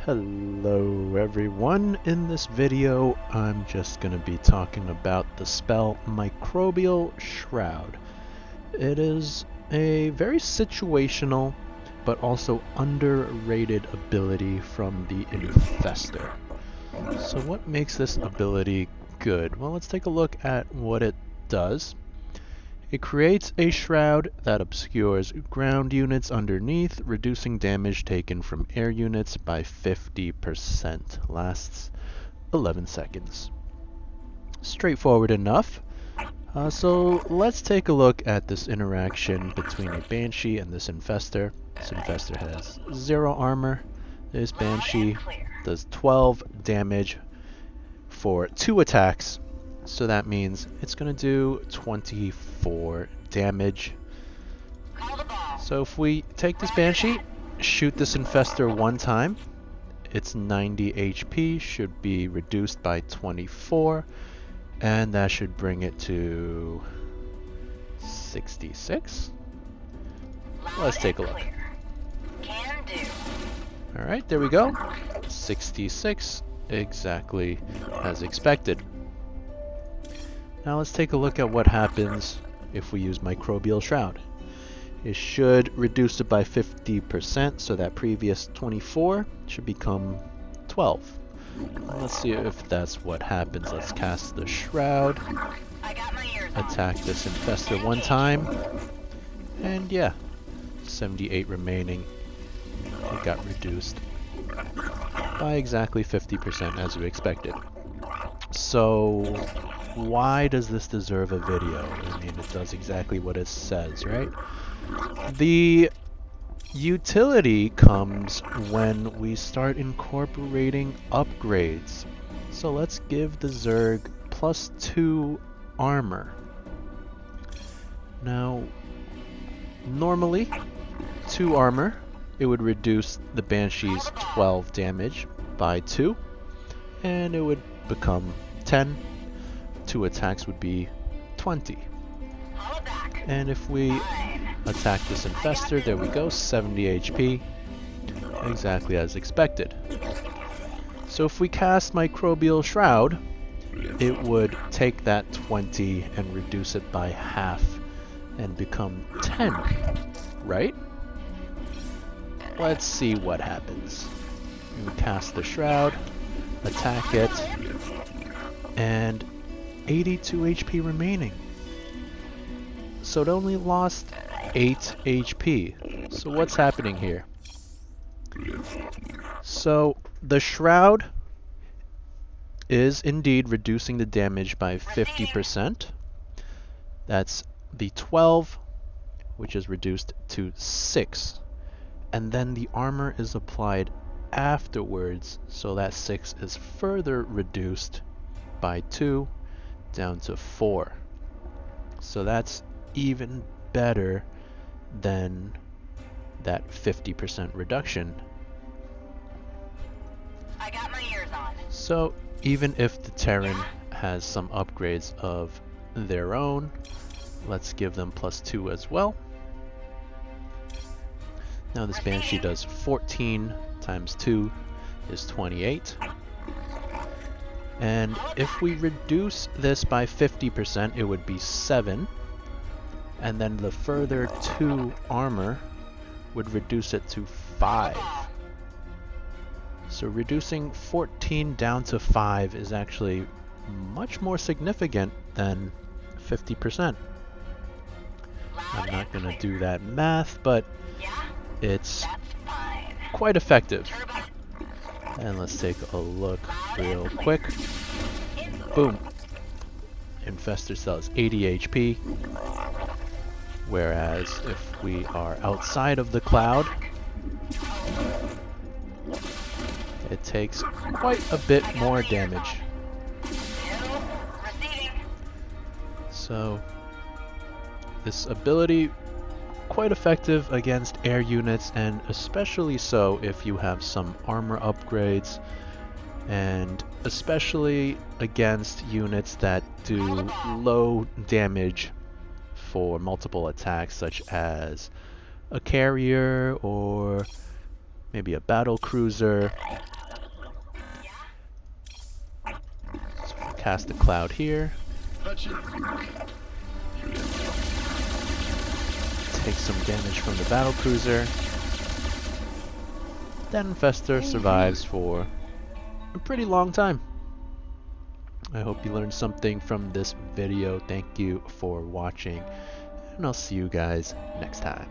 Hello everyone. In this video I'm just going to be talking about the spell Microbial Shroud. It is a very situational but also underrated ability from the Infestor. So what makes this ability good? Well, let's take a look at what it does. It creates a shroud that obscures ground units underneath, reducing damage taken from air units by 50%. Lasts 11 seconds. Straightforward enough. So let's take a look at this interaction between a Banshee and this Infestor. This Infestor has 0 armor. This Banshee does 12 damage for 2 attacks. So that means it's going to do 24 damage. So if we take this Banshee, shoot this Infestor one time, its 90 HP should be reduced by 24, and that should bring it to 66. Let's take a look. Alright, there we go. 66, exactly as expected. Now let's take a look at what happens if we use Microbial Shroud. It should reduce it by 50%, so that previous 24 should become 12. Let's see if that's what happens. Let's cast the Shroud, attack this Infestor one time, and yeah, 78 remaining. It got reduced by exactly 50% as we expected. So why does this deserve a video? I mean, it does exactly what it says, right? The utility comes when we start incorporating upgrades. So let's give the Zerg +2 armor. Now, normally, 2 armor, it would reduce the Banshee's 12 damage by 2, and it would become 10. 2 attacks would be 20. And if we attack this Infestor, there we go, 70 HP, exactly as expected. So if we cast Microbial Shroud, it would take that 20 and reduce it by half and become 10, right? Let's see what happens. We cast the Shroud, attack it, and 82 HP remaining. So it only lost 8 HP. So what's happening here? So the Shroud is indeed reducing the damage by 50%. That's the 12, which is reduced to 6. And then the armor is applied afterwards, so that 6 is further reduced by 2 down to 4. So that's even better than that 50% reduction. I got my ears on. So even if the Terran has some upgrades of their own, let's give them +2 as well. Now this Banshee does 14 times 2 is 28. And if we reduce this by 50%, it would be 7. And then the further 2 armor would reduce it to 5. So reducing 14 down to 5 is actually much more significant than 50%. I'm not going to do that math, but it's quite effective. And let's take a look real quick. Boom. Infestor does 80 HP. Whereas if we are outside of the cloud, it takes quite a bit more damage. So this ability, quite effective against air units, and especially so if you have some armor upgrades, and especially against units that do low damage for multiple attacks, such as a carrier or maybe a battle cruiser. cast a cloud here. Take some damage from the battle cruiser. That infestor survives for a pretty long time. I hope you learned something from this video. Thank you for watching, and I'll see you guys next time.